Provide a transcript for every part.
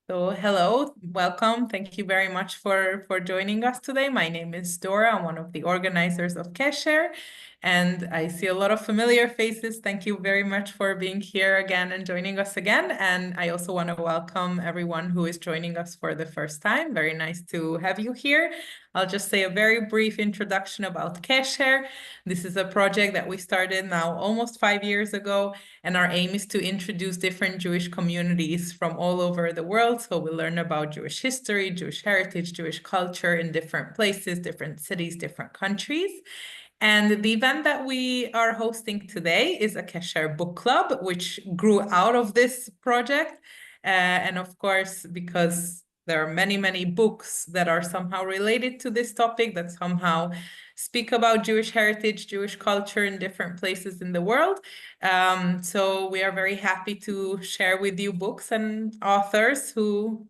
So hello, welcome. Thank you very much for joining us today. My name is Dora. I'm one of the organizers of Qesher, and I see a lot of familiar faces. Thank you very much for being here again and joining us again. And I also want to welcome everyone who is joining us for the first time. Very nice to have you here. I'll just say a very brief introduction about Qesher. This is a project that we started now almost 5 years ago. And our aim is to introduce different Jewish communities from all over the world. So we learn about Jewish history, Jewish heritage, Jewish culture in different places, different cities, different countries. And the event that we are hosting today is a Qesher book club, which grew out of this project. And of course, because there are many, many books that are somehow related to this topic, that somehow speak about Jewish heritage, Jewish culture in different places in the world. So we are very happy to share with you books and authors who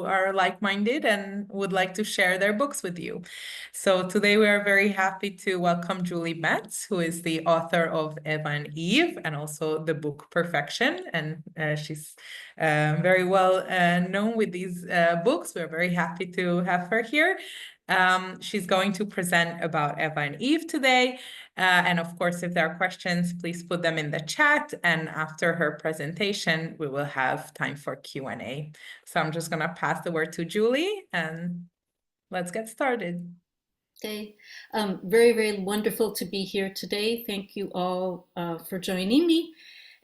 are like-minded and would like to share their books with you. So today we are very happy to welcome Julie Metz, who is the author of Eva and Eve and also the book Perfection. And she's very well known with these books. We're very happy to have her here. She's going to present about Eva and Eve today. And of course, if there are questions, please put them in the chat. And after her presentation, we will have time for Q&A. So I'm just going to pass the word to Julie and let's get started. Okay, very, very wonderful to be here today. Thank you all for joining me.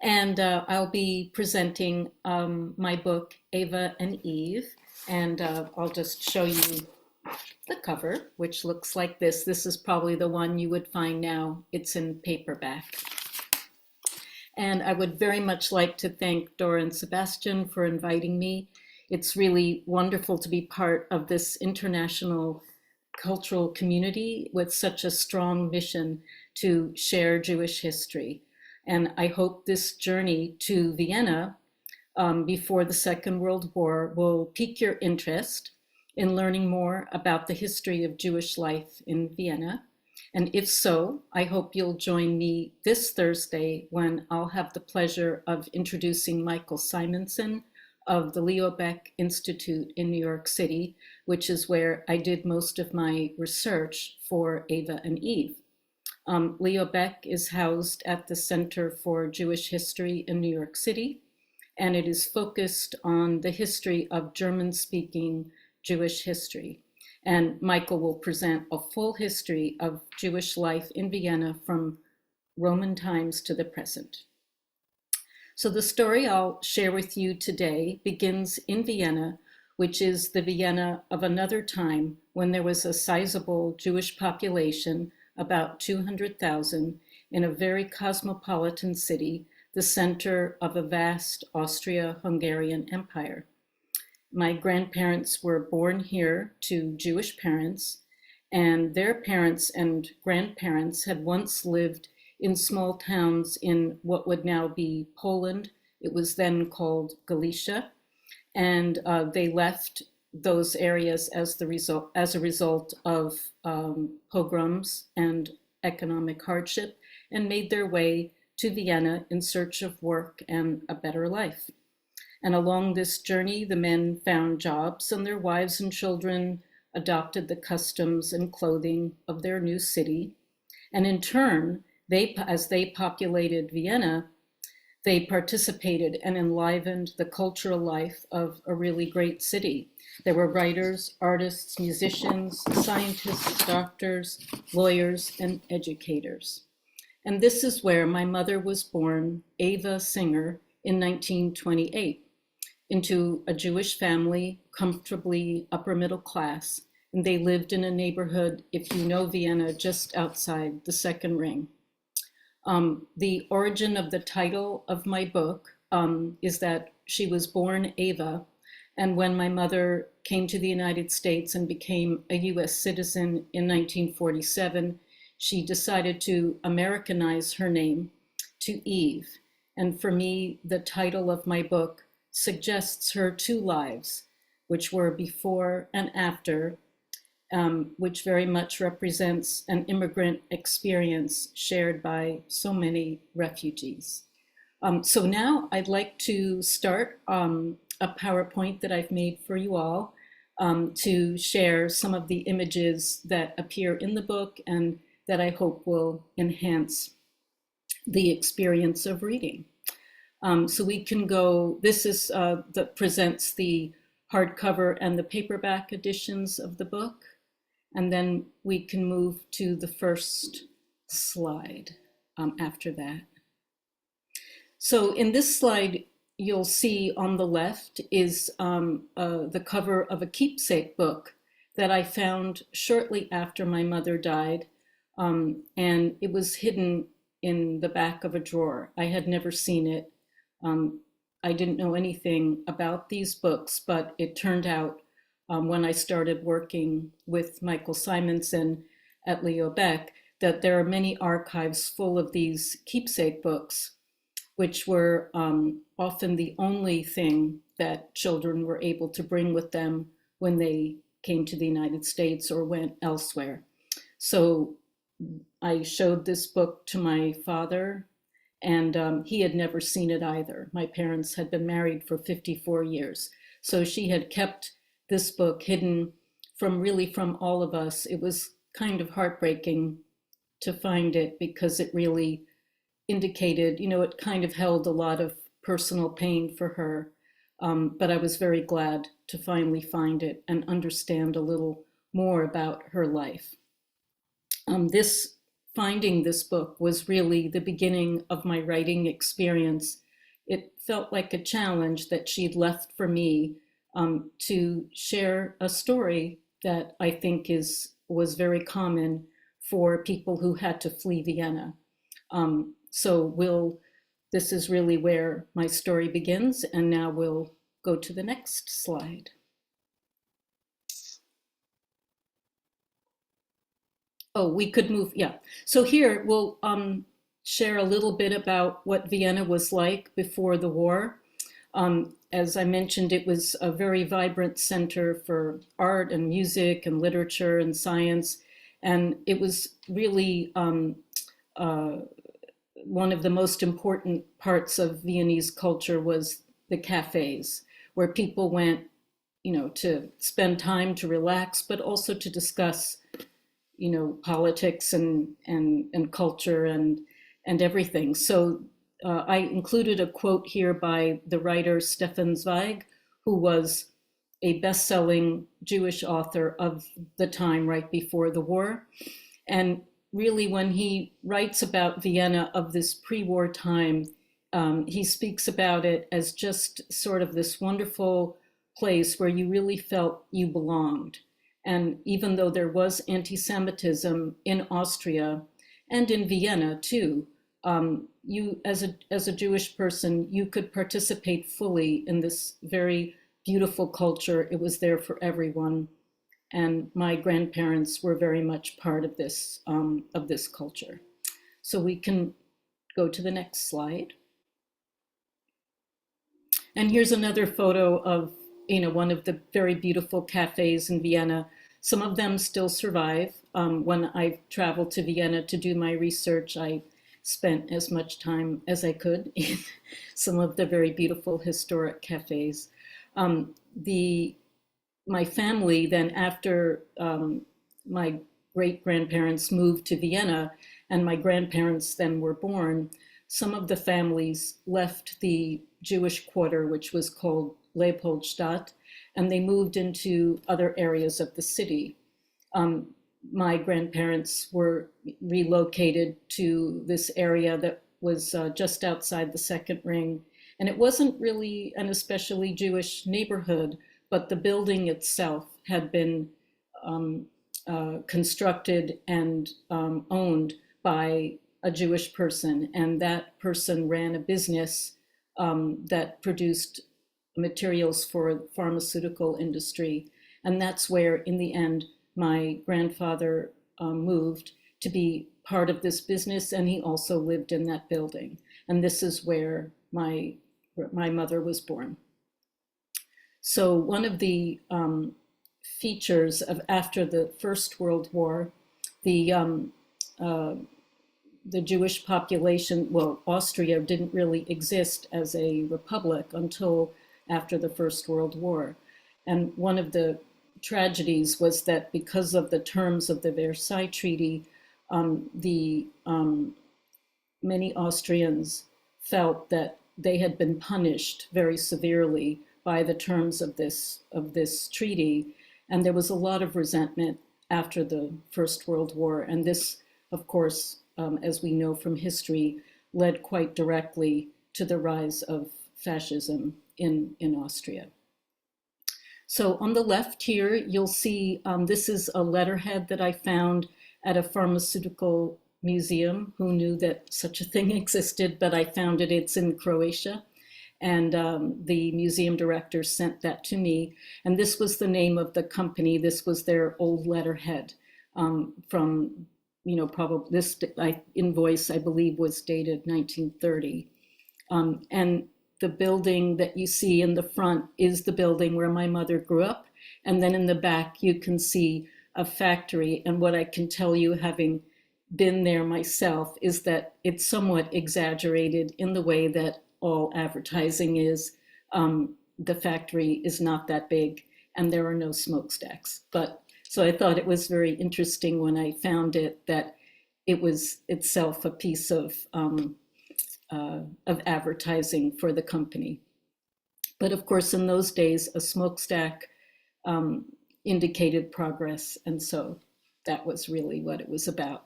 And I'll be presenting my book, Eva and Eve. And I'll just show you the cover, which looks like this. This is probably the one you would find now. It's in paperback. And I would very much like to thank Dora and Sebastian for inviting me. It's really wonderful to be part of this international cultural community with such a strong mission to share Jewish history. And I hope this journey to Vienna before the Second World War will pique your interest in learning more about the history of Jewish life in Vienna. And if so, I hope you'll join me this Thursday when I'll have the pleasure of introducing Michael Simonson of the Leo Baeck Institute in New York City, which is where I did most of my research for Eva and Eve. Leo Baeck is housed at the Center for Jewish History in New York City, and it is focused on the history of German-speaking Jewish history. And Michael will present a full history of Jewish life in Vienna from Roman times to the present. So the story I'll share with you today begins in Vienna, which is the Vienna of another time when there was a sizable Jewish population, about 200,000, in a very cosmopolitan city, the center of a vast Austria-Hungarian empire. My grandparents were born here to Jewish parents, and their parents and grandparents had once lived in small towns in what would now be Poland. It was then called Galicia, and they left those areas as a result of pogroms and economic hardship, and made their way to Vienna in search of work and a better life. And along this journey, the men found jobs, and their wives and children adopted the customs and clothing of their new city. And in turn, as they populated Vienna, they participated and enlivened the cultural life of a really great city. There were writers, artists, musicians, scientists, doctors, lawyers, and educators. And this is where my mother was born, Eva Singer, in 1928, into a Jewish family, comfortably upper middle class. And they lived in a neighborhood, if you know Vienna, just outside the second ring. The origin of the title of my book is that she was born Eva, and when my mother came to the United States and became a US citizen in 1947, she decided to Americanize her name to Eve. And for me, the title of my book suggests her two lives, which were before and after, which very much represents an immigrant experience shared by so many refugees. So now I'd like to start a a PowerPoint that I've made for you all to share some of the images that appear in the book and that I hope will enhance the experience of reading. So we can go, this is that presents the hardcover and the paperback editions of the book. And then we can move to the first slide after that. So in this slide, you'll see on the left is the cover of a keepsake book that I found shortly after my mother died. And it was hidden in the back of a drawer. I had never seen it. I didn't know anything about these books, but it turned out when I started working with Michael Simonson at Leo Beck that there are many archives full of these keepsake books, which were often the only thing that children were able to bring with them when they came to the United States or went elsewhere. So I showed this book to my father, and he had never seen it either. My parents had been married for 54 years. So she had kept this book hidden from all of us. It was kind of heartbreaking to find it because it really indicated, it kind of held a lot of personal pain for her. But I was very glad to finally find it and understand a little more about her life. Finding this book was really the beginning of my writing experience. It felt like a challenge that she'd left for me to share a story that I think was very common for people who had to flee Vienna. This is really where my story begins, and now we'll go to the next slide. Oh, we could move, yeah. So here we'll share a little bit about what Vienna was like before the war. As I mentioned, it was a very vibrant center for art and music and literature and science. And it was really one of the most important parts of Viennese culture was the cafes, where people went, to spend time to relax, but also to discuss politics and culture and everything. So I included a quote here by the writer Stefan Zweig, who was a best-selling Jewish author of the time right before the war. And really, when he writes about Vienna of this pre-war time, he speaks about it as just sort of this wonderful place where you really felt you belonged. And even though there was anti-Semitism in Austria and in Vienna too, you as a Jewish person, you could participate fully in this very beautiful culture. It was there for everyone. And my grandparents were very much part of this culture. So we can go to the next slide. And here's another photo of one of the very beautiful cafes in Vienna. Some of them still survive. When I traveled to Vienna to do my research, I spent as much time as I could in some of the very beautiful historic cafes. My family then, after my great-grandparents moved to Vienna and my grandparents then were born, some of the families left the Jewish quarter, which was called Leopoldstadt, and they moved into other areas of the city. My grandparents were relocated to this area that was just outside the second ring. And it wasn't really an especially Jewish neighborhood, but the building itself had been constructed and owned by a Jewish person. And that person ran a business that produced materials for the pharmaceutical industry. And that's where, in the end, my grandfather moved to be part of this business, and he also lived in that building. And this is where my mother was born. So one of the features of after the First World War, the Jewish population, well, Austria didn't really exist as a republic until after the First World War. And one of the tragedies was that because of the terms of the Versailles Treaty, many Austrians felt that they had been punished very severely by the terms of this treaty, and there was a lot of resentment after the First World War. And this, of course, as we know from history, led quite directly to the rise of fascism in Austria. So on the left here, you'll see this is a letterhead that I found at a pharmaceutical museum. Who knew that such a thing existed? But I found it. It's in Croatia. And the museum director sent that to me. And this was the name of the company. This was their old letterhead from, probably this invoice, I believe, was dated 1930. And the building that you see in the front is the building where my mother grew up. And then in the back, you can see a factory. And what I can tell you, having been there myself, is that it's somewhat exaggerated in the way that all advertising is. The factory is not that big and there are no smokestacks. But so I thought it was very interesting when I found it that it was itself a piece of advertising for the company. But of course, in those days, a smokestack indicated progress. And so that was really what it was about.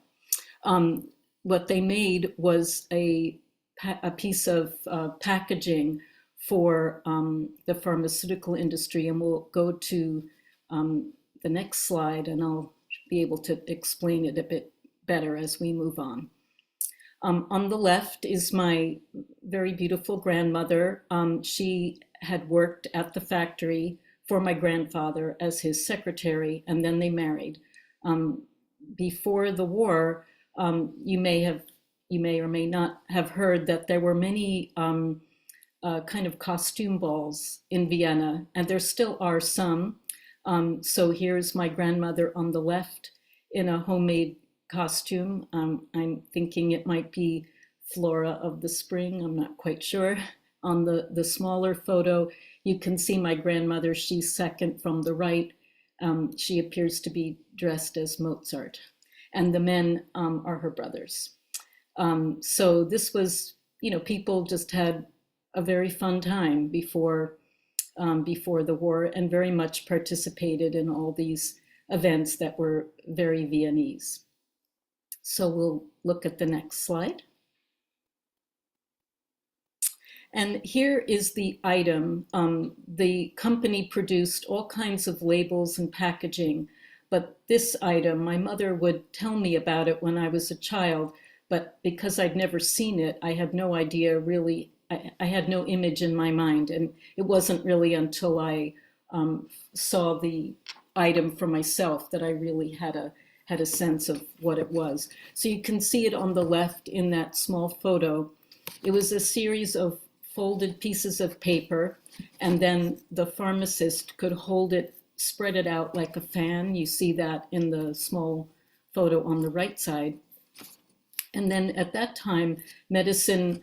What they made was a piece of packaging for the pharmaceutical industry. And we'll go to the next slide and I'll be able to explain it a bit better as we move on. On the left is my very beautiful grandmother. She had worked at the factory for my grandfather as his secretary, and then they married. Before the war, you may or may not have heard that there were many kind of costume balls in Vienna, and there still are some. So here's my grandmother on the left in a homemade costume. I'm thinking it might be Flora of the Spring. I'm not quite sure. On the smaller photo, you can see my grandmother. She's second from the right. She appears to be dressed as Mozart. And the men are her brothers. So this was, people just had a very fun time before the war and very much participated in all these events that were very Viennese. So we'll look at the next slide. And here is the item. The company produced all kinds of labels and packaging, but this item, my mother would tell me about it when I was a child, but because I'd never seen it, I had no idea really, I had no image in my mind. And it wasn't really until I saw the item for myself that I really had a sense of what it was. So you can see it on the left in that small photo. It was a series of folded pieces of paper, and then the pharmacist could hold it, spread it out like a fan. You see that in the small photo on the right side. And then at that time, medicine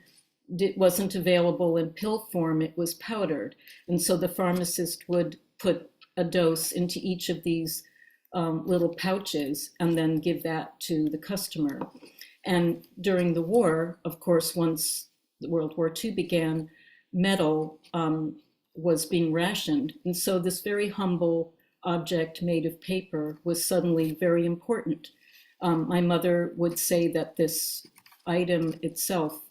wasn't available in pill form, it was powdered. And so the pharmacist would put a dose into each of these little pouches and then give that to the customer. And during the war, of course, once World War II began, metal was being rationed. And so this very humble object made of paper was suddenly very important. My mother would say that this item itself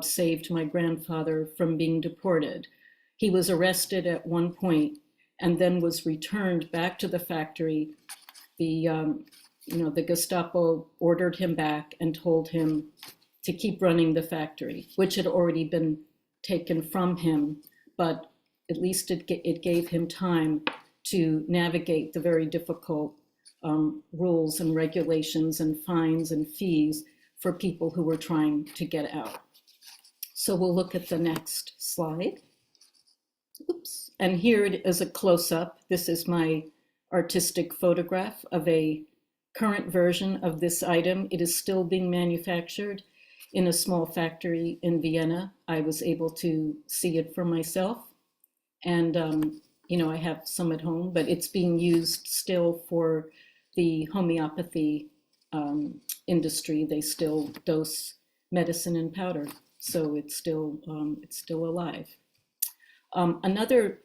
saved my grandfather from being deported. He was arrested at one point and then was returned back to the factory. The Gestapo ordered him back and told him to keep running the factory, which had already been taken from him, but at least it gave him time to navigate the very difficult rules and regulations and fines and fees for people who were trying to get out. So we'll look at the next slide. Oops. And here it is a close-up. This is my artistic photograph of a current version of this item. It is still being manufactured in a small factory in Vienna. I was able to see it for myself. And, I have some at home, but it's being used still for the homeopathy industry. They still dose medicine in powder, so it's still alive. Another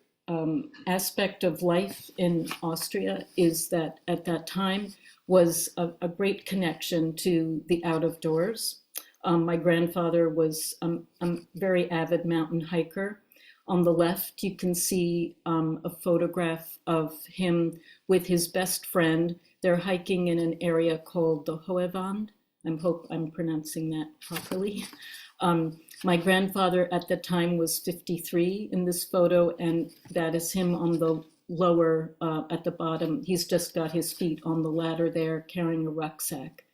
aspect of life in Austria is that at that time was a great connection to the out of doors. My grandfather was a very avid mountain hiker. On the left, you can see a photograph of him with his best friend. They're hiking in an area called the Hohewand. I hope I'm pronouncing that properly. My grandfather at the time was 53 in this photo, and that is him on the lower, at the bottom. He's just got his feet on the ladder there, carrying a rucksack.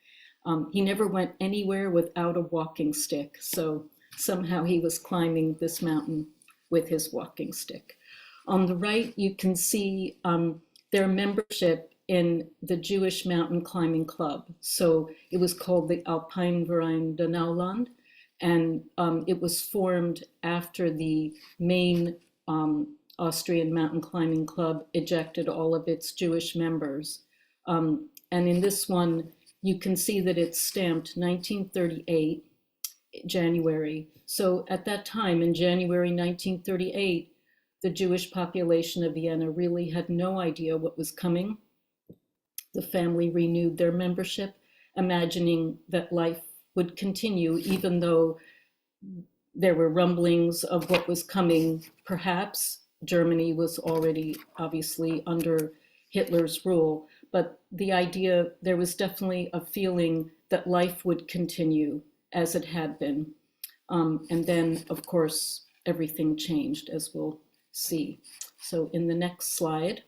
He never went anywhere without a walking stick, so somehow he was climbing this mountain with his walking stick. On the right, you can see their membership in the Jewish mountain climbing club. So it was called the Alpinverein Donauland, and it was formed after the main Austrian mountain climbing club ejected all of its Jewish members. And in this one, you can see that it's stamped 1938, January. So at that time, in January 1938, the Jewish population of Vienna really had no idea what was coming. The family renewed their membership, imagining that life would continue, even though there were rumblings of what was coming. Perhaps Germany was already obviously under Hitler's rule, but the idea, there was definitely a feeling that life would continue as it had been. And then, of course, everything changed, as we'll see. So in the next slide,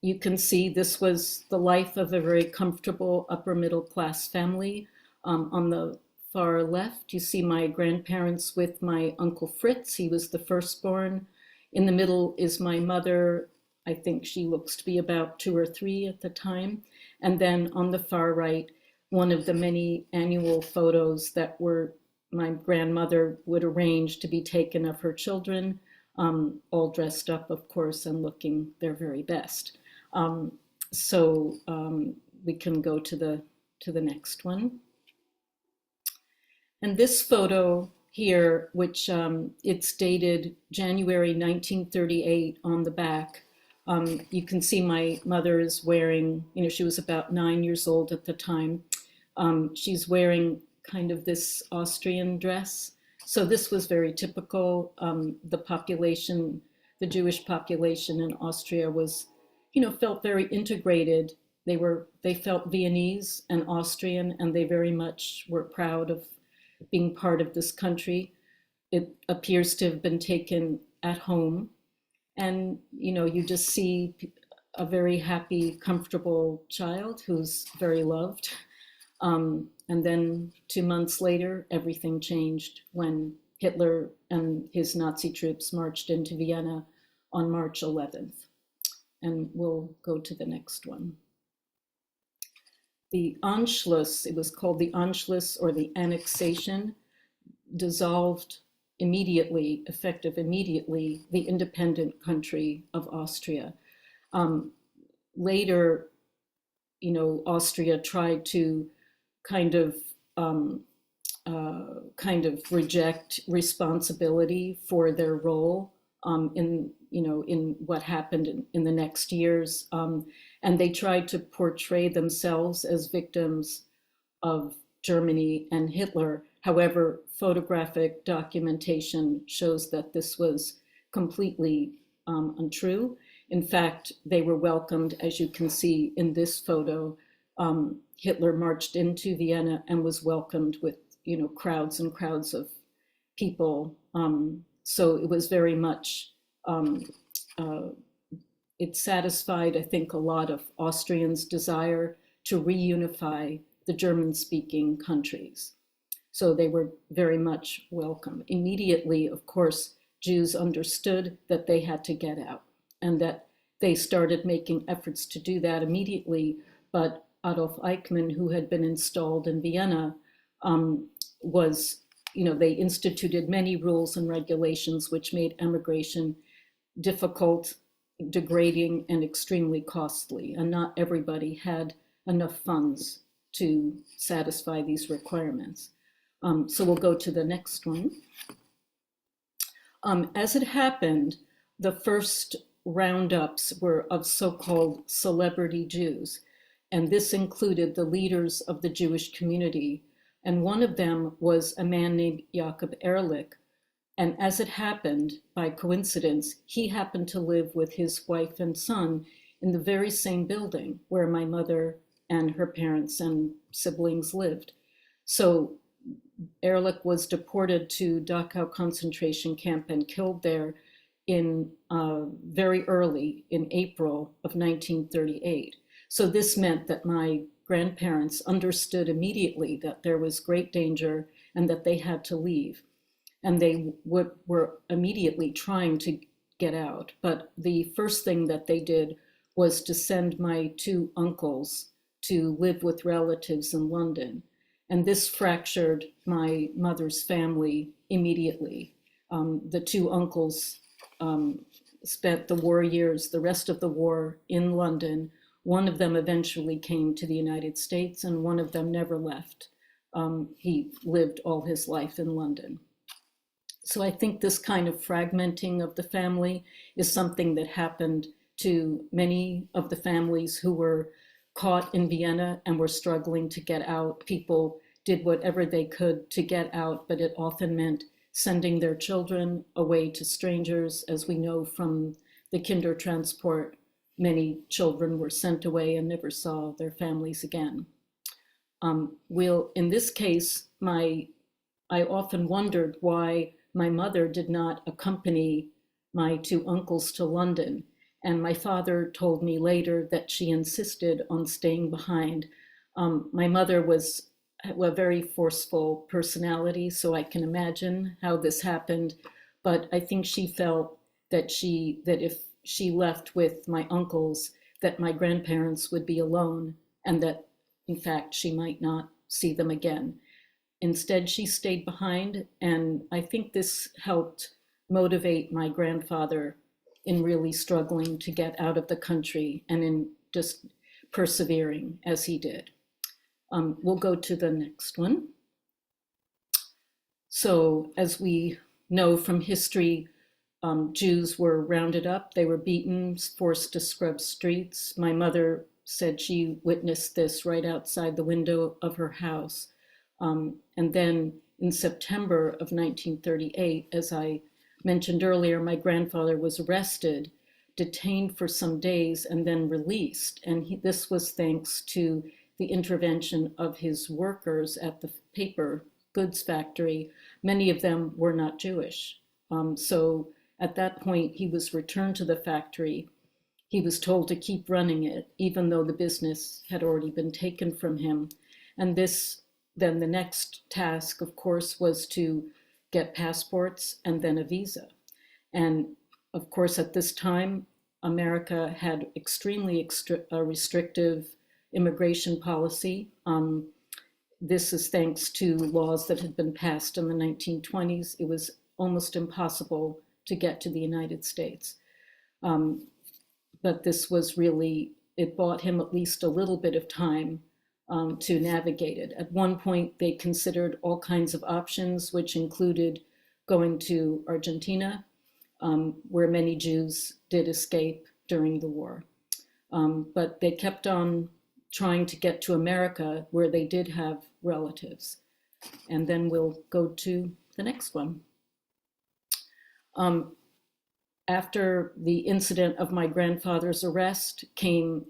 you can see this was the life of a very comfortable upper middle class family. On the far left, you see my grandparents with my Uncle Fritz. He was the firstborn. In the middle is my mother. I think she looks to be about 2 or 3 at the time. And then on the far right, one of the many annual photos that were my grandmother would arrange to be taken of her children, all dressed up, of course, and looking their very best. So we can go to the next one. And this photo here, which it's dated January 1938 on the back, you can see my mother is wearing, she was about 9 years old at the time. She's wearing kind of this Austrian dress. So this was very typical. The population, the Jewish population in Austria was, felt very integrated. They felt Viennese and Austrian, and they very much were proud of being part of this country. It appears to have been taken at home. And, you just see a very happy, comfortable child who's very loved. And then 2 months later, everything changed when Hitler and his Nazi troops marched into Vienna on March 11th. And we'll go to the next one. The Anschluss, it was called the Anschluss or the annexation, dissolved immediately, effective immediately, the independent country of Austria. Later, Austria tried to kind of reject responsibility for their role in what happened in the next years, and they tried to portray themselves as victims of Germany and Hitler. However, photographic documentation shows that this was completely untrue. In fact, they were welcomed, as you can see in this photo. Hitler marched into Vienna and was welcomed with, crowds and crowds of people. So it was very much, it satisfied, I think, a lot of Austrians' desire to reunify the German-speaking countries. So they were very much welcome. Immediately, of course, Jews understood that they had to get out, and that they started making efforts to do that immediately. But Adolf Eichmann, who had been installed in Vienna, was, they instituted many rules and regulations which made emigration difficult, degrading, and extremely costly. And not everybody had enough funds to satisfy these requirements. So we'll go to the next one. As it happened, the first roundups were of so-called celebrity Jews, and this included the leaders of the Jewish community. And one of them was a man named Jacob Ehrlich. And as it happened, by coincidence, he happened to live with his wife and son in the very same building where my mother and her parents and siblings lived. So Ehrlich was deported to Dachau concentration camp and killed there in very early in April of 1938. So this meant that my grandparents understood immediately that there was great danger and that they had to leave. And they were immediately trying to get out. But the first thing that they did was to send my two uncles to live with relatives in London. And this fractured my mother's family immediately. The two uncles spent the war years, the rest of the war, in London. One of them eventually came to the United States, and one of them never left. He lived all his life in London. So I think this kind of fragmenting of the family is something that happened to many of the families who were caught in Vienna and were struggling to get out. People did whatever they could to get out, but it often meant sending their children away to strangers. As we know from the Kindertransport, many children were sent away and never saw their families again. In this case, I often wondered why my mother did not accompany my two uncles to London. And my father told me later that she insisted on staying behind. My mother was a very forceful personality, so I can imagine how this happened. But I think she felt that if she left with my uncles, that my grandparents would be alone and that, in fact, she might not see them again. Instead, she stayed behind, and I think this helped motivate my grandfather in really struggling to get out of the country and in just persevering as he did. We'll go to the next one. So as we know from history, Jews were rounded up, they were beaten, forced to scrub streets. My mother said she witnessed this right outside the window of her house. And then in September of 1938, as I mentioned earlier, my grandfather was arrested, detained for some days, and then released. And this was thanks to the intervention of his workers at the paper goods factory. Many of them were not Jewish. So at that point, he was returned to the factory. He was told to keep running it, even though the business had already been taken from him. And then the next task, of course, was to get passports and then a visa. And of course, at this time, America had extremely restrictive immigration policy. This is thanks to laws that had been passed in the 1920s. It was almost impossible to get to the United States. But this was really, it bought him at least a little bit of time to navigate it. At one point, they considered all kinds of options, which included going to Argentina, where many Jews did escape during the war. But they kept on trying to get to America, where they did have relatives. And then we'll go to the next one. After the incident of my grandfather's arrest came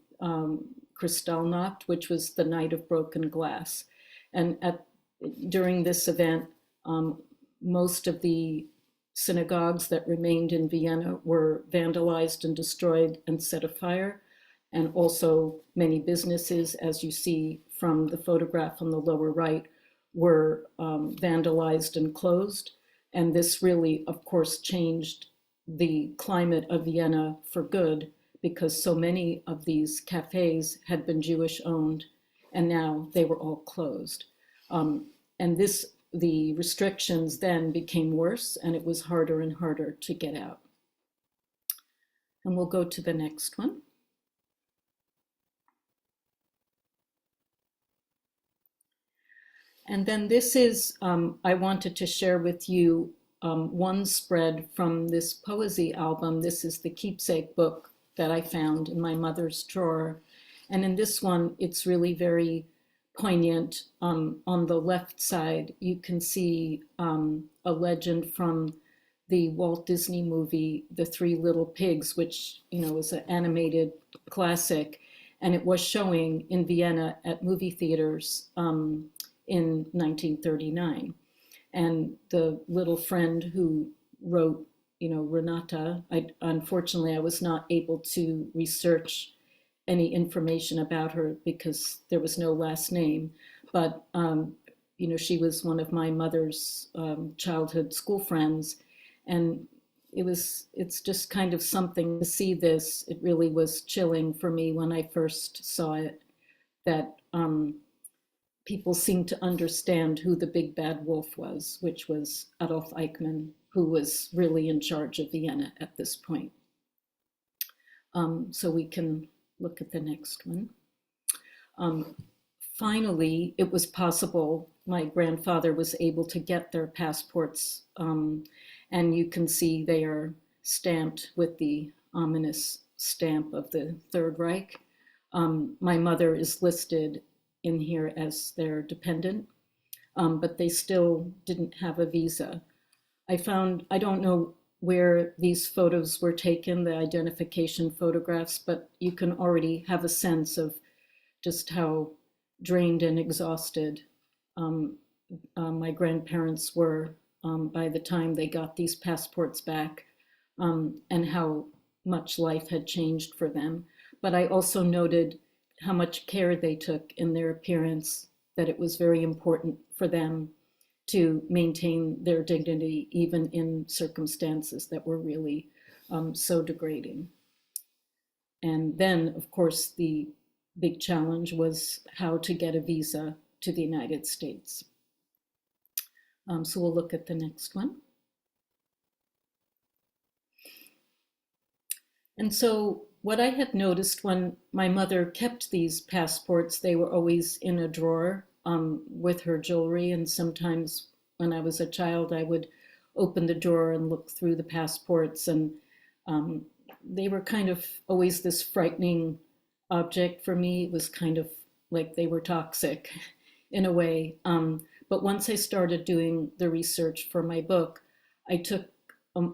Kristallnacht, which was the night of broken glass. And during this event, most of the synagogues that remained in Vienna were vandalized and destroyed and set afire. And also many businesses, as you see from the photograph on the lower right, were vandalized and closed. And this really, of course, changed the climate of Vienna for good, because so many of these cafes had been Jewish owned, and now they were all closed. And this the restrictions then became worse, and it was harder and harder to get out. And we'll go to the next one. And then this is, I wanted to share with you one spread from this poesy album. This is the Keepsake book that I found in my mother's drawer. And in this one, it's really very poignant. On the left side, you can see a legend from the Walt Disney movie, The Three Little Pigs, which, you know, is an animated classic. And it was showing in Vienna at movie theaters in 1939. And the little friend who wrote, you know, Renata, unfortunately, I was not able to research any information about her because there was no last name. But, you know, she was one of my mother's childhood school friends. And it's just kind of something to see this. It really was chilling for me when I first saw it, that people seemed to understand who the big bad wolf was, which was Adolf Eichmann, who was really in charge of Vienna at this point. So we can look at the next one. Finally, it was possible. My grandfather was able to get their passports, and you can see they are stamped with the ominous stamp of the Third Reich. My mother is listed in here as their dependent, but they still didn't have a visa. I don't know where these photos were taken, the identification photographs, but you can already have a sense of just how drained and exhausted my grandparents were by the time they got these passports back, and how much life had changed for them. But I also noted how much care they took in their appearance, that it was very important for them to maintain their dignity, even in circumstances that were really so degrading. And then, of course, the big challenge was how to get a visa to the United States. So we'll look at the next one. And so what I had noticed when my mother kept these passports, they were always in a drawer with her jewelry. And sometimes when I was a child, I would open the drawer and look through the passports. And they were kind of always this frightening object for me. It was kind of like they were toxic in a way. But once I started doing the research for my book, I took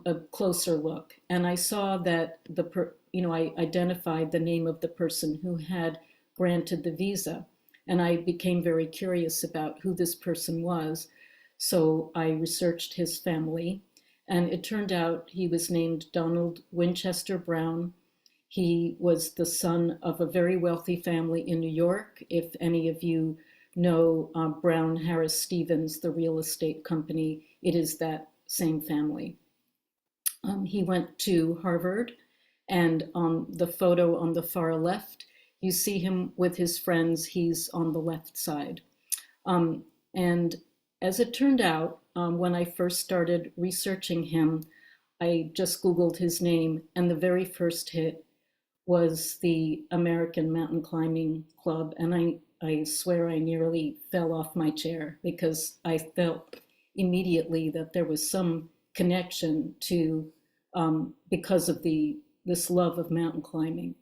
a closer look, and I saw that I identified the name of the person who had granted the visa, and I became very curious about who this person was. So I researched his family, and it turned out he was named Donald Winchester Brown. He was the son of a very wealthy family in New York. If any of you know Brown Harris Stevens, the real estate company, it is that same family. He went to Harvard, and on the photo on the far left, you see him with his friends. He's on the left side. And as it turned out, when I first started researching him, I just Googled his name, and the very first hit was the American Mountain Climbing Club. And I swear I nearly fell off my chair because I felt immediately that there was some connection to, because of this love of mountain climbing,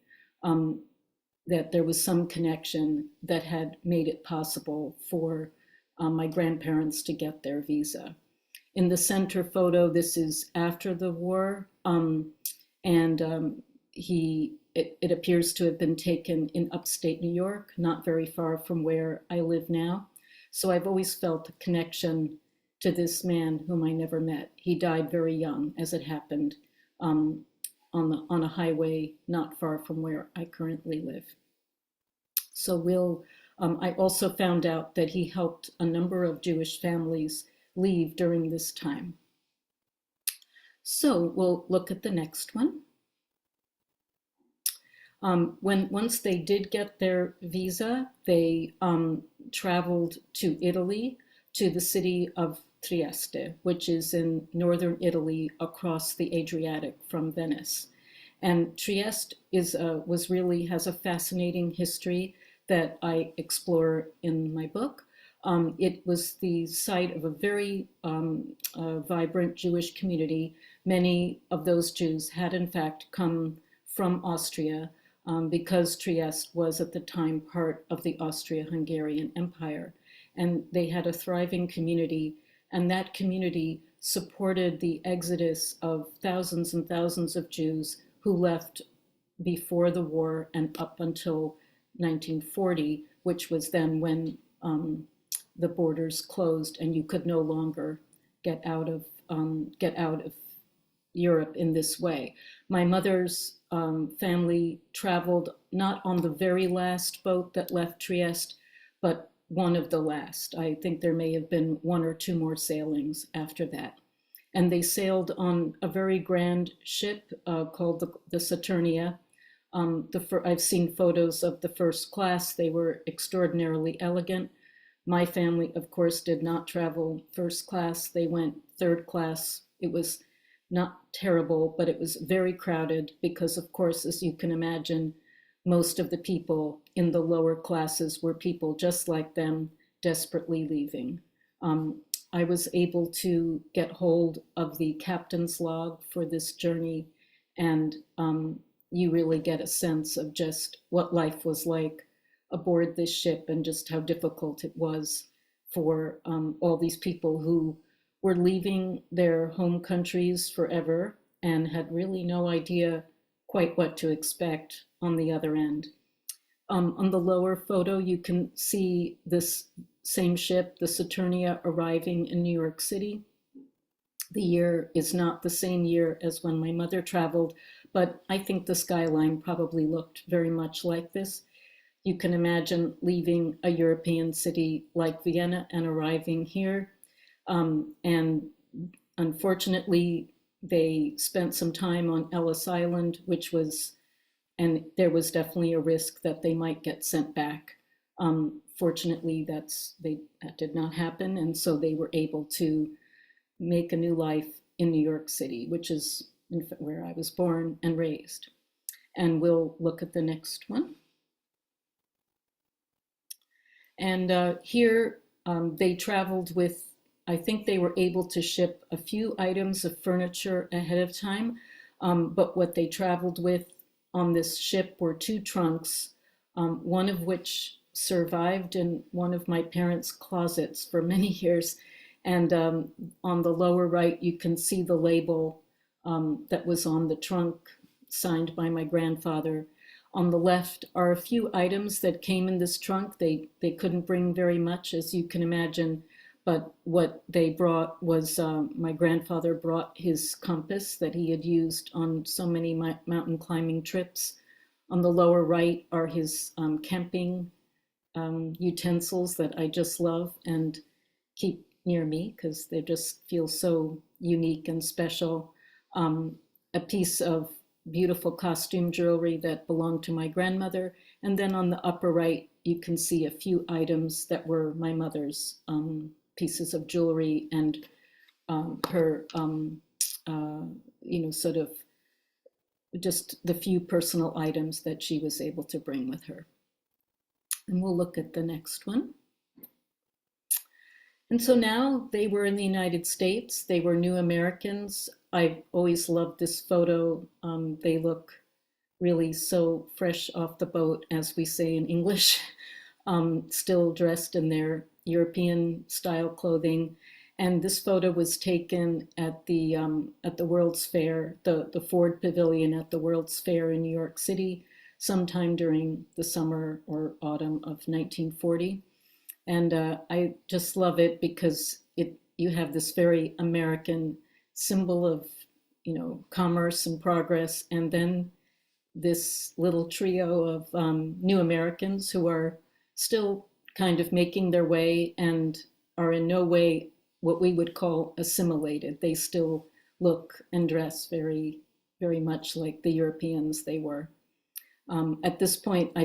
that there was some connection that had made it possible for my grandparents to get their visa. In the center photo, this is after the war, and it appears to have been taken in upstate New York, not very far from where I live now. So I've always felt a connection to this man whom I never met. He died very young, as it happened, on a highway not far from where I currently live. So I also found out that he helped a number of Jewish families leave during this time. So we'll look at the next one. Once they did get their visa, they traveled to Italy to the city of Trieste, which is in northern Italy across the Adriatic from Venice. And Trieste has a fascinating history that I explore in my book. It was the site of a very vibrant Jewish community. Many of those Jews had in fact come from Austria because Trieste was at the time part of the Austria-Hungarian Empire. And they had a thriving community, and that community supported the exodus of thousands and thousands of Jews who left before the war and up until 1940, which was then when the borders closed and you could no longer get out of Europe in this way. My mother's family traveled not on the very last boat that left Trieste, but one of the last. I think there may have been one or two more sailings after that. And they sailed on a very grand ship called the Saturnia. I've seen photos of the first class. They were extraordinarily elegant. My family, of course, did not travel first class. They went third class. It was not terrible, but it was very crowded because, of course, as you can imagine, most of the people in the lower classes were people just like them, desperately leaving. I was able to get hold of the captain's log for this journey, and you really get a sense of just what life was like aboard this ship and just how difficult it was for all these people who were leaving their home countries forever and had really no idea quite what to expect on the other end. On the lower photo, you can see this same ship, the Saturnia, arriving in New York City. The year is not the same year as when my mother traveled, but I think the skyline probably looked very much like this. You can imagine leaving a European city like Vienna and arriving here. And unfortunately, they spent some time on Ellis Island, and there was definitely a risk that they might get sent back. Fortunately, that did not happen, and so they were able to make a new life in New York City, which is where I was born and raised. And we'll look at the next one. And here they traveled with, I think they were able to ship a few items of furniture ahead of time, but what they traveled with on this ship were two trunks, one of which survived in one of my parents' closets for many years. And on the lower right, you can see the label that was on the trunk, signed by my grandfather. On the left are a few items that came in this trunk. They couldn't bring very much, as you can imagine, but what they brought was, my grandfather brought his compass that he had used on so many mountain climbing trips. On the lower right are his camping utensils that I just love and keep near me because they just feel so unique and special. A piece of beautiful costume jewelry that belonged to my grandmother. And then on the upper right, you can see a few items that were my mother's pieces of jewelry and her, sort of just the few personal items that she was able to bring with her. And we'll look at the next one. And so now they were in the United States. They were new Americans. I've always loved this photo. They look really so fresh off the boat, as we say in English, still dressed in their European style clothing. And this photo was taken at the World's Fair, the Ford Pavilion at the World's Fair in New York City, sometime during the summer or autumn of 1940. And I just love it because you have this very American symbol of, commerce and progress, and then this little trio of new Americans who are still kind of making their way and are in no way what we would call assimilated. They still look and dress very, very much like the Europeans they were. At this point,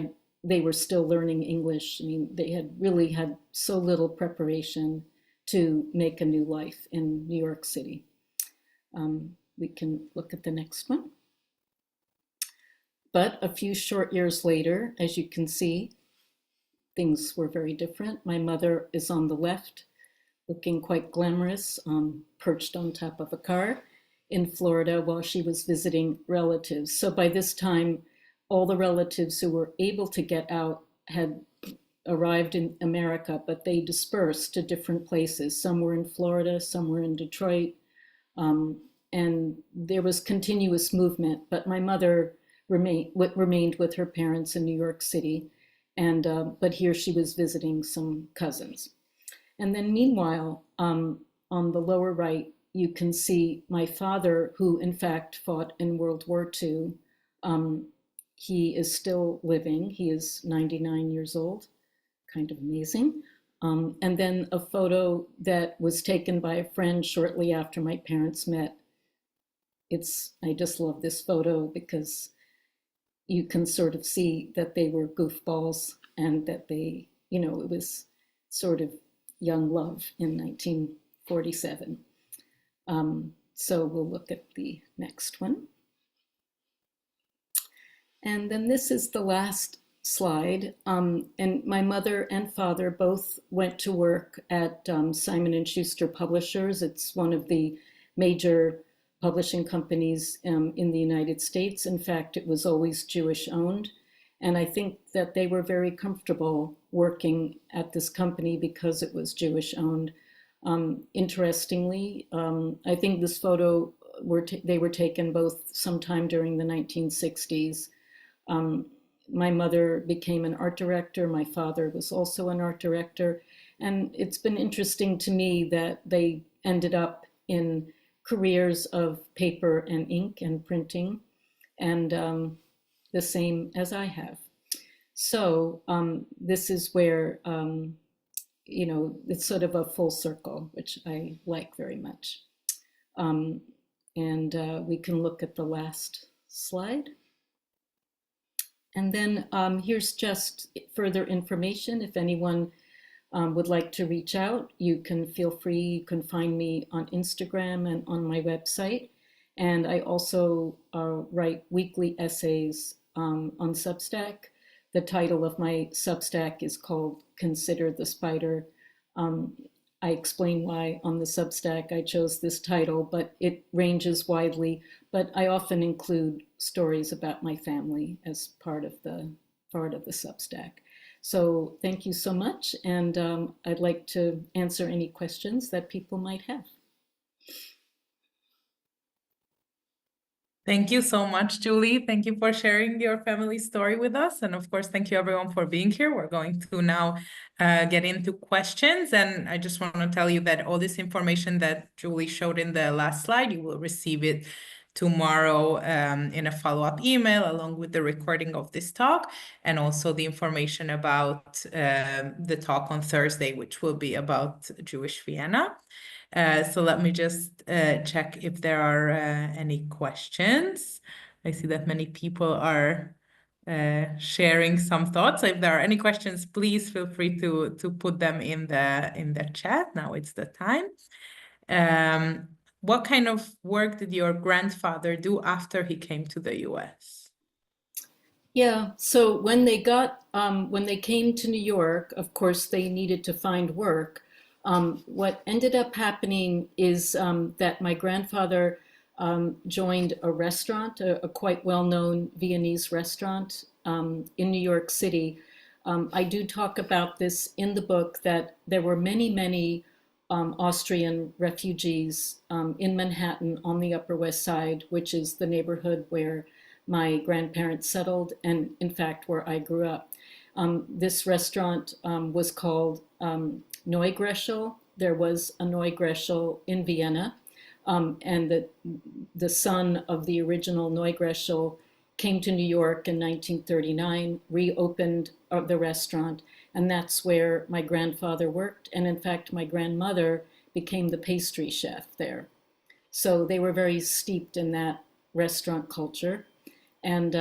they were still learning English. I mean, they had really had so little preparation to make a new life in New York City. We can look at the next one. But a few short years later, as you can see, things were very different. My mother is on the left, looking quite glamorous, perched on top of a car in Florida while she was visiting relatives. So by this time, all the relatives who were able to get out had arrived in America, but they dispersed to different places. Some were in Florida, some were in Detroit, and there was continuous movement. But my mother remained with her parents in New York City, and but here she was visiting some cousins. And then meanwhile, on the lower right, you can see my father, who in fact fought in World War II. He is still living. He is 99 years old, kind of amazing. And then a photo that was taken by a friend shortly after my parents met. I just love this photo because you can sort of see that they were goofballs and that they, it was sort of young love in 1947. So we'll look at the next one. And then this is the last slide. And my mother and father both went to work at Simon & Schuster Publishers. It's one of the major publishing companies in the United States. In fact, it was always Jewish owned. And I think that they were very comfortable working at this company because it was Jewish owned. Interestingly, I think this photo, they were taken both sometime during the 1960s. My mother became an art director. My father was also an art director. And it's been interesting to me that they ended up in careers of paper and ink and printing, and the same as I have. So this is where, it's sort of a full circle, which I like very much. And we can look at the last slide. And then here's just further information. If anyone would like to reach out, you can feel free. You can find me on Instagram and on my website. And I also write weekly essays on Substack. The title of my Substack is called Consider the Spider. I explain why on the Substack I chose this title, but it ranges widely. But I often include stories about my family as part of the Substack. So thank you so much, and I'd like to answer any questions that people might have. Thank you so much, Julie. Thank you for sharing your family story with us. And of course, thank you everyone for being here. We're going to now get into questions. And I just want to tell you that all this information that Julie showed in the last slide, you will receive it tomorrow in a follow-up email along with the recording of this talk, and also the information about the talk on Thursday, which will be about Jewish Vienna. So let me just check if there are any questions. I see that many people are sharing some thoughts. So if there are any questions, please feel free to put them in the chat. Now it's the time. What kind of work did your grandfather do after he came to the US? Yeah, so when they came to New York, of course, they needed to find work. What ended up happening is that my grandfather joined a restaurant, a quite well-known Viennese restaurant in New York City. I do talk about this in the book, that there were many, many Austrian refugees in Manhattan on the Upper West Side, which is the neighborhood where my grandparents settled, and in fact where I grew up. This restaurant was called Neugrechel. There was a Neugrechel in Vienna, and the son of the original Neugrechel came to New York in 1939, reopened the restaurant, and that's where my grandfather worked. And in fact, my grandmother became the pastry chef there. So they were very steeped in that restaurant culture, and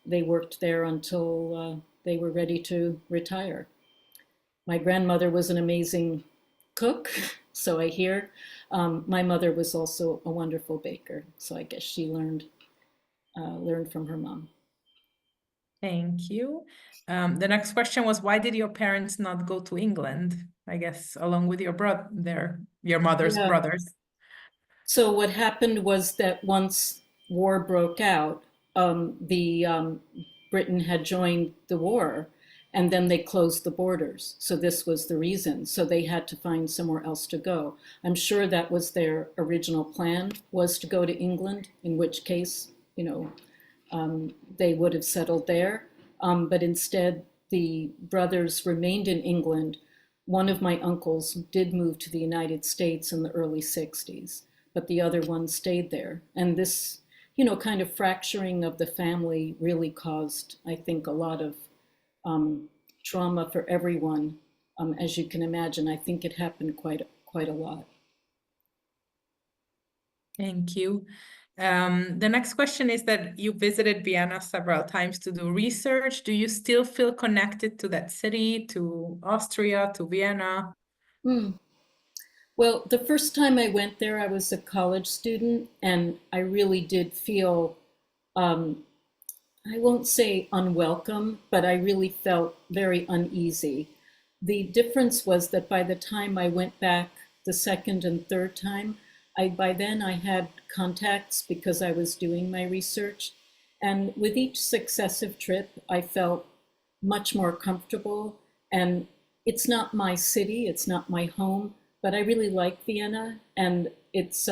they worked there until they were ready to retire. My grandmother was an amazing cook, so I hear. My mother was also a wonderful baker, so I guess she learned from her mom. Thank you. The next question was, why did your parents not go to England? I guess along with your mother's Yeah. brothers. So what happened was that once war broke out, the Britain had joined the war, and then they closed the borders. So this was the reason. So they had to find somewhere else to go. I'm sure that was their original plan, was to go to England, in which case, they would have settled there. But instead, the brothers remained in England. One of my uncles did move to the United States in the early 60s, but the other one stayed there. And this, kind of fracturing of the family really caused, I think, a lot of trauma for everyone. As you can imagine, I think it happened quite a lot. Thank you. The next question is that you visited Vienna several times to do research. Do you still feel connected to that city, to Austria, to Vienna? Hmm. Well, the first time I went there, I was a college student, and I really did feel, um, I won't say unwelcome, but I really felt very uneasy. The difference was that by the time I went back the second and third time, by then I had contacts because I was doing my research. And with each successive trip, I felt much more comfortable. And it's not my city, it's not my home, but I really like Vienna, and it's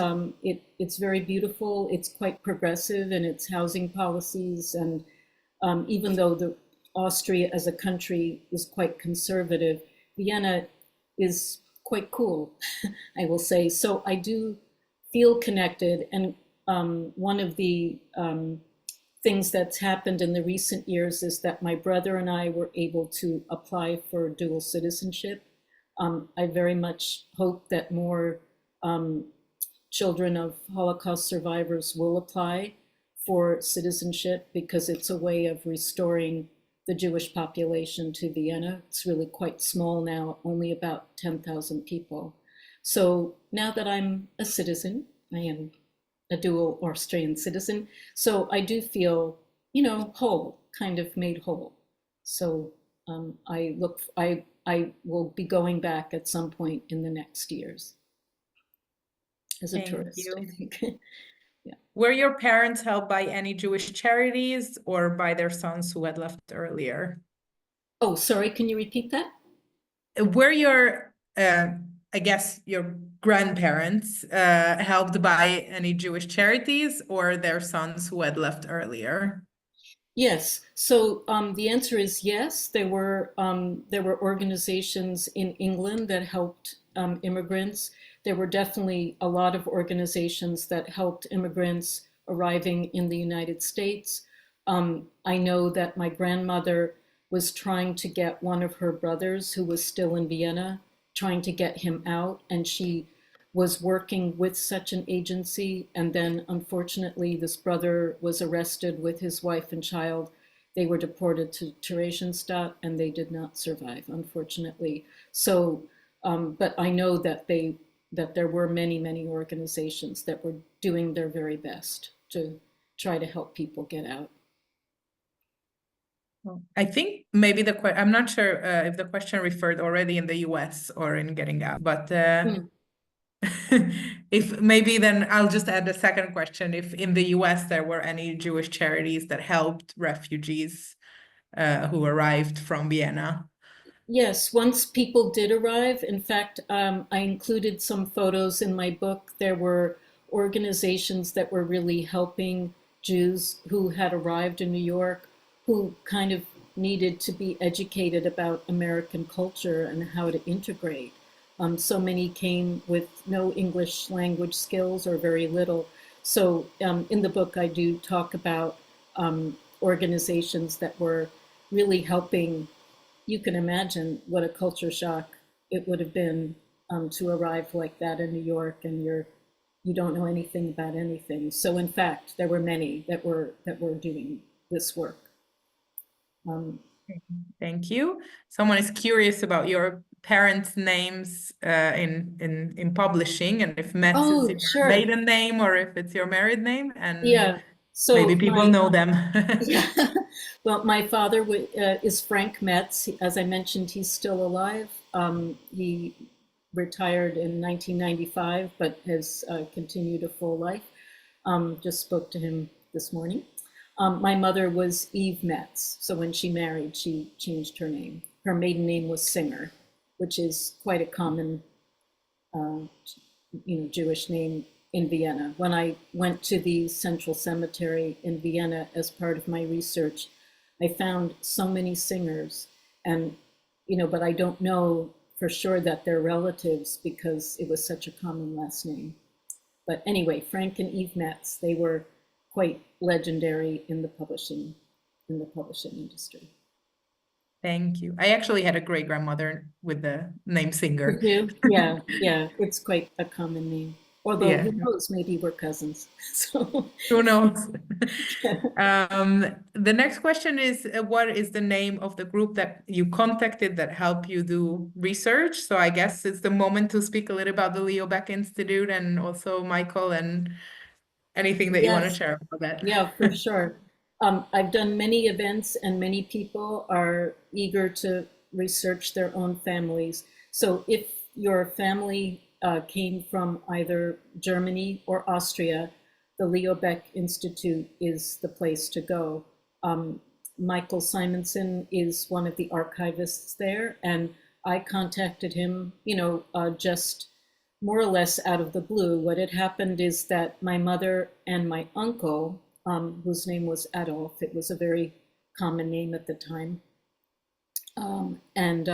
very beautiful. It's quite progressive in its housing policies, and even though the Austria as a country is quite conservative, Vienna is quite cool, I will say. So I do feel connected, and one of the things that's happened in the recent years is that my brother and I were able to apply for dual citizenship. I very much hope that more children of Holocaust survivors will apply for citizenship because it's a way of restoring the Jewish population to Vienna. It's really quite small now, only about 10,000 people. So now that I'm a citizen, I am a dual Austrian citizen. So I do feel, whole, kind of made whole. So I will be going back at some point in the next years as a Thank tourist, I you. think. Yeah. Were your parents helped by any Jewish charities or by their sons who had left earlier? Oh, sorry, can you repeat that? Were I guess, your grandparents helped by any Jewish charities or their sons who had left earlier? Yes. So the answer is yes. There were organizations in England that helped immigrants. There were definitely a lot of organizations that helped immigrants arriving in the United States. I know that my grandmother was trying to get one of her brothers who was still in Vienna, trying to get him out, and she was working with such an agency. And then, unfortunately, this brother was arrested with his wife and child. They were deported to Theresienstadt, and they did not survive, unfortunately. So, but I know that there were many organizations that were doing their very best to try to help people get out. I think maybe I'm not sure if the question referred already in the US or in getting out, but Mm. if maybe then I'll just add a second question. If in the US there were any Jewish charities that helped refugees who arrived from Vienna. Yes, once people did arrive, in fact, I included some photos in my book. There were organizations that were really helping Jews who had arrived in New York, who kind of needed to be educated about American culture and how to integrate. So many came with no English language skills or very little. So in the book, I do talk about organizations that were really helping. You can imagine what a culture shock it would have been to arrive like that in New York, and you don't know anything about anything. So in fact, there were many that were doing this work. Thank you. Someone is curious about your parents' names in publishing, and if Metz is Oh, your sure. maiden name or if it's your married name, and Yeah. maybe So people my know them. yeah. Well, my father is Frank Metz. As I mentioned, he's still alive. He retired in 1995, but has continued a full life. Just spoke to him this morning. My mother was Eve Metz, so when she married, she changed her name. Her maiden name was Singer, which is quite a common, uh, Jewish name in Vienna. When I went to the Central Cemetery in Vienna as part of my research, I found so many singers, and but I don't know for sure that they're relatives because it was such a common last name. But anyway, Frank and Eve Metz, they were quite legendary in the publishing industry. Thank you. I actually had a great grandmother with the name Did Singer. you? Yeah, yeah, it's quite a common name. Although Yeah, who knows, maybe we're cousins. So who knows? The next question is, what is the name of the group that you contacted that helped you do research? So I guess it's the moment to speak a little about the Leo Baeck Institute and also Michael and anything that you want to yes, share about yeah, for that. sure. I've done many events, and many people are eager to research their own families. So if your family came from either Germany or Austria, the Leo Baeck Institute is the place to go. Michael Simonson is one of the archivists there, and I contacted him, just more or less out of the blue. What had happened is that my mother and my uncle, whose name was Adolf, it was a very common name at the time, and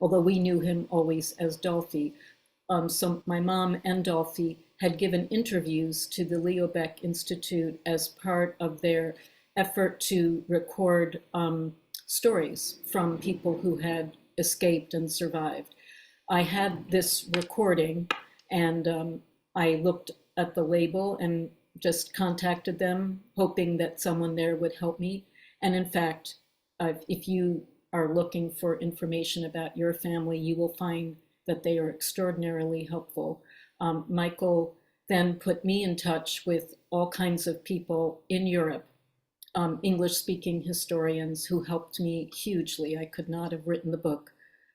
although we knew him always as Dolphy, so my mom and Dolphy had given interviews to the Leo Baeck Institute as part of their effort to record stories from people who had escaped and survived. I had this recording, and I looked at the label and just contacted them, hoping that someone there would help me. And in fact, if you are looking for information about your family, you will find that they are extraordinarily helpful. Michael then put me in touch with all kinds of people in Europe, English-speaking historians who helped me hugely. I could not have written the book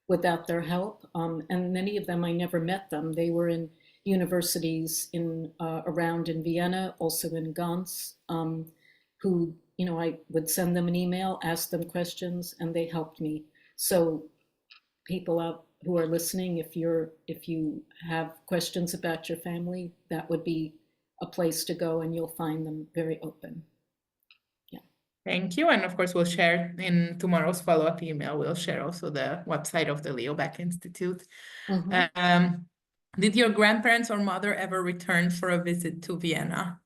without their help. And many of them, I never met them. They were in universities around in Vienna, also in Gans, who, I would send them an email, ask them questions, and they helped me. So people out who are listening, if you have questions about your family, that would be a place to go, and you'll find them very open. Thank you. And of course, we'll share in tomorrow's follow-up email. We'll share also the website of the Leo Baeck Institute. Mm-hmm. Did your grandparents or mother ever return for a visit to Vienna?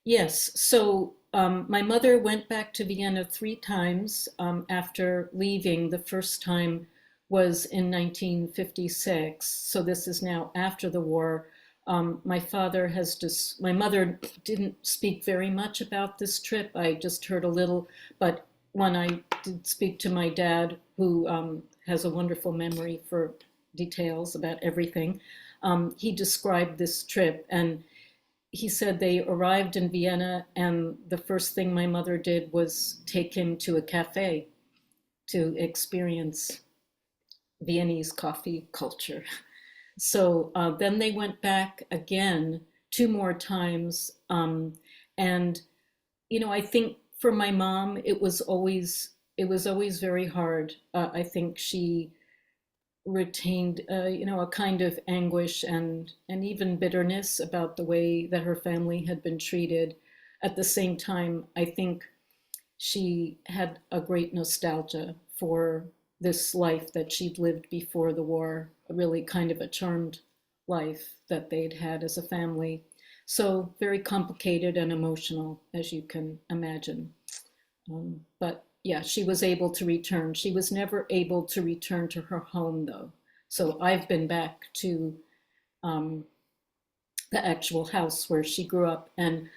Yes. So my mother went back to Vienna 3 times after leaving. The first time was in 1956. So this is now after the war. My mother didn't speak very much about this trip. I just heard a little, but when I did speak to my dad, who has a wonderful memory for details about everything, he described this trip, and he said they arrived in Vienna, and the first thing my mother did was take him to a cafe to experience Viennese coffee culture. So then they went back again 2 more times. And, I think for my mom, it was always very hard. I think she retained, a kind of anguish and even bitterness about the way that her family had been treated. At the same time, I think she had a great nostalgia for this life that she'd lived before the war, a really kind of a charmed life that they'd had as a family. So very complicated and emotional, as you can imagine. But yeah, she was able to return. She was never able to return to her home, though. So I've been back to um, the actual house where she grew up. And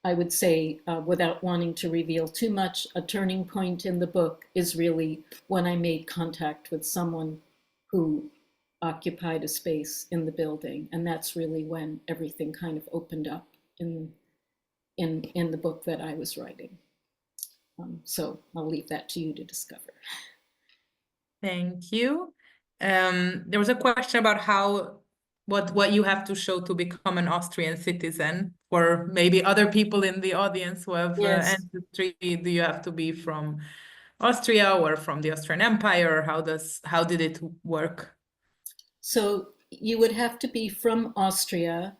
I would say, without wanting to reveal too much, a turning point in the book is really when I made contact with someone who occupied a space in the building. And that's really when everything kind of opened up in the book that I was writing. So I'll leave that to you to discover. Thank you. There was a question about what you have to show to become an Austrian citizen, or maybe other people in the audience who have Yes. ancestry. Do you have to be from Austria or from the Austrian Empire? Or how did it work? So you would have to be from Austria.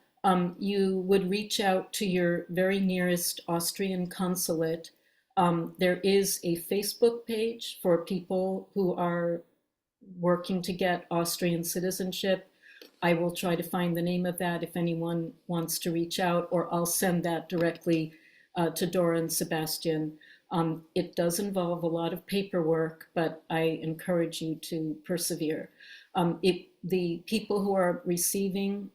You would reach out to your very nearest Austrian consulate. There is a Facebook page for people who are working to get Austrian citizenship. I will try to find the name of that if anyone wants to reach out, or I'll send that directly to Dora and Sebastian. It does involve a lot of paperwork, but I encourage you to persevere. The people who are receiving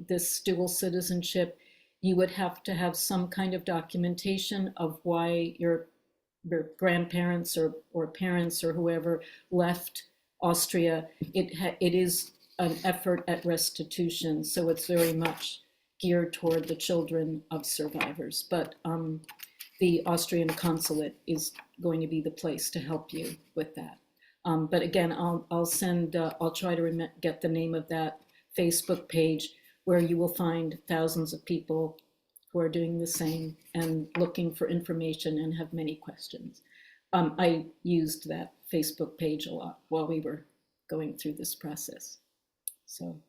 this dual citizenship, you would have to have some kind of documentation of why your grandparents or parents or whoever left Austria. It is an effort at restitution, so it's very much geared toward the children of survivors. But the Austrian consulate is going to be the place to help you with that. But again, I'll try to get the name of that Facebook page where you will find thousands of people who are doing the same and looking for information and have many questions. I used that Facebook page a lot while we were going through this process. So.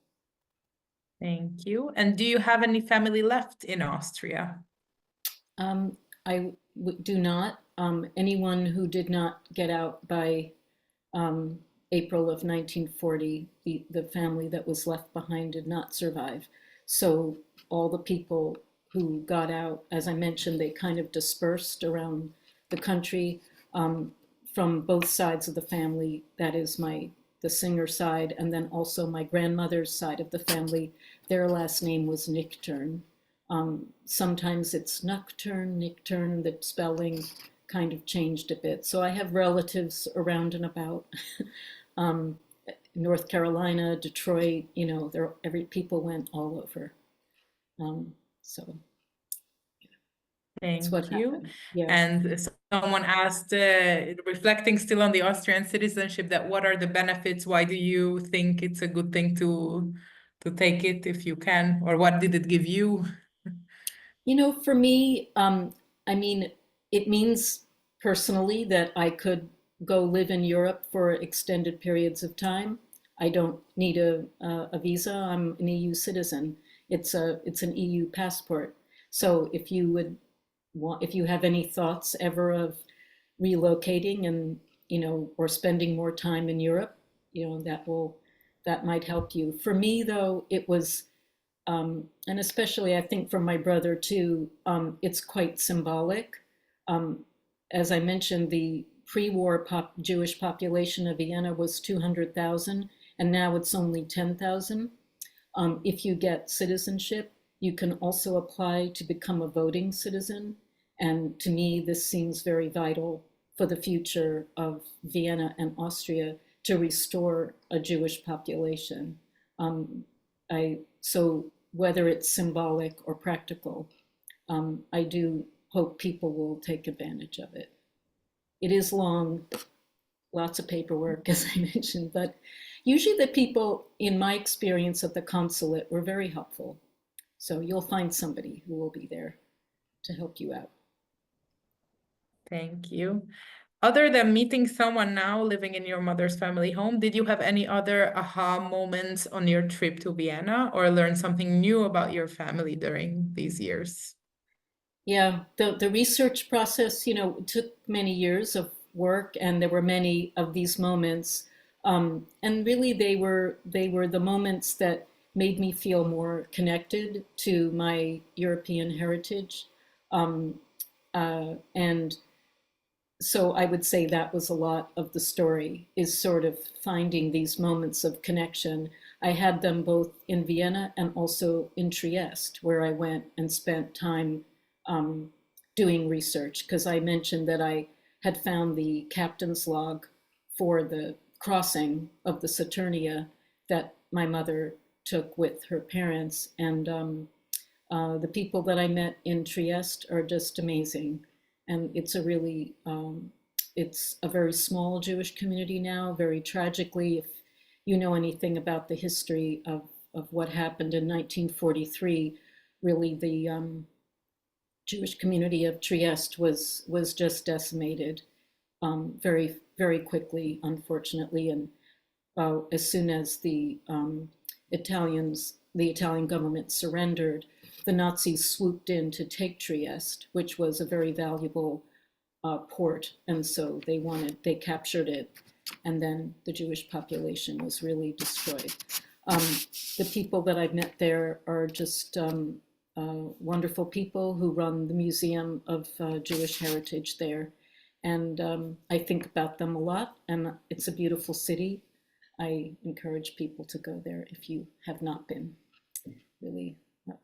Thank you. And do you have any family left in Austria? I do not. Anyone who did not get out by April of 1940, the family that was left behind did not survive. So all the people who got out, as I mentioned, they kind of dispersed around the country from both sides of the family. That is the Singer side, and then also my grandmother's side of the family. Their last name was Nichtern. Sometimes it's Nocturne, Nichtern, the spelling kind of changed a bit. So I have relatives around and about North Carolina, Detroit, people went all over. So Thank what you. happened. Yeah. And someone asked, reflecting still on the Austrian citizenship, that what are the benefits? Why do you think it's a good thing to take it if you can, or what did it give you? For me, I mean, it means personally that I could go live in Europe for extended periods of time. I don't need a visa. I'm an EU citizen. It's an EU passport. So if you have any thoughts ever of relocating and or spending more time in Europe, that might help you. For me, though, it was, and especially I think for my brother too, it's quite symbolic. As I mentioned, the pre-war Jewish population of Vienna was 200,000, and now it's only 10,000. If you get citizenship, you can also apply to become a voting citizen. And to me, this seems very vital for the future of Vienna and Austria to restore a Jewish population. So whether it's symbolic or practical, I do hope people will take advantage of it. It is long, lots of paperwork, as I mentioned, but usually the people, in my experience at the consulate, were very helpful. So you'll find somebody who will be there to help you out. Thank you. Other than meeting someone now living in your mother's family home, did you have any other aha moments on your trip to Vienna, or learn something new about your family during these years? Yeah, the research process, took many years of work, and there were many of these moments. And really they were the moments that made me feel more connected to my European heritage. And so I would say that was a lot of the story, is sort of finding these moments of connection. I had them both in Vienna and also in Trieste, where I went and spent time doing research, because I mentioned that I had found the captain's log for the crossing of the Saturnia that my mother took with her parents. And the people that I met in Trieste are just amazing. And it's a really, it's a very small Jewish community now. Very tragically, if you know anything about the history of what happened in 1943, really the Jewish community of Trieste was just decimated very, very quickly, unfortunately. And as soon as the Italian government surrendered, the Nazis swooped in to take Trieste, which was a very valuable port. And so they captured it. And then the Jewish population was really destroyed. The people that I've met there are just wonderful people who run the Museum of Jewish Heritage there. And I think about them a lot, and it's a beautiful city. I encourage people to go there if you have not been. Really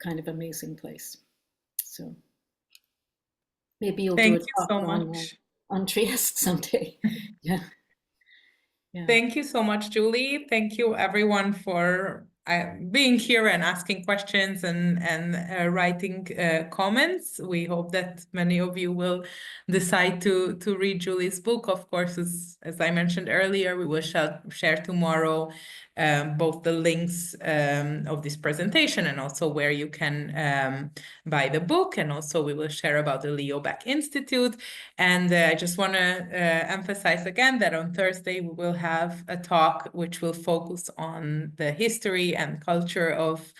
kind of amazing place. So maybe you'll do a Thank you talk so much. on Trieste someday. Yeah. Yeah. Thank you so much, Julie. Thank you, everyone, for being here and asking questions and writing comments. We hope that many of you will decide to read Julie's book. Of course, as I mentioned earlier, we will share tomorrow both the links of this presentation and also where you can buy the book. And also we will share about the Leo Baeck Institute. And I just want to emphasize again that on Thursday we will have a talk which will focus on the history and culture of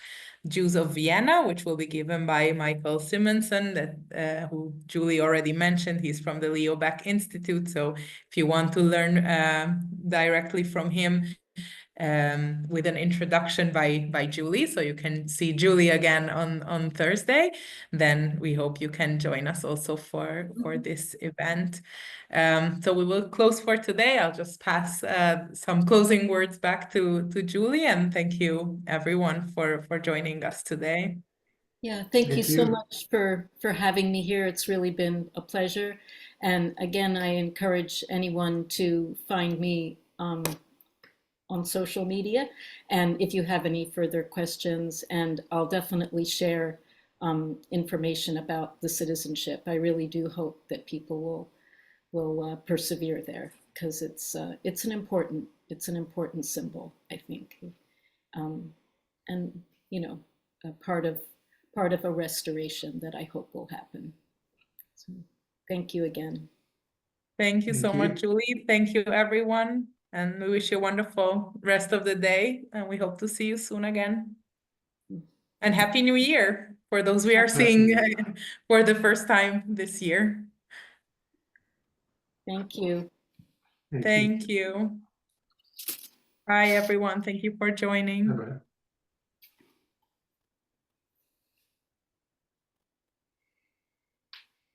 Jews of Vienna, which will be given by Michael Simonson, who Julie already mentioned. He's from the Leo Baeck Institute. So if you want to learn directly from him, with an introduction by Julie, so you can see Julie again on Thursday, then we hope you can join us also for this event. So we will close for today. I'll just pass some closing words back to Julie, and thank you everyone for joining us today. Yeah, thank you so much for having me here. It's really been a pleasure. And again, I encourage anyone to find me on social media. And if you have any further questions, and I'll definitely share information about the citizenship. I really do hope that people will persevere there, because it's an important symbol, I think, and you know, a part of a restoration that I hope will happen. So, thank you again. Thank you so much, Julie. Thank you, everyone. And we wish you a wonderful rest of the day. And we hope to see you soon again. And Happy New Year for those we are seeing for the first time this year. Thank you. Thank you. Bye, everyone. Thank you for joining. Bye-bye.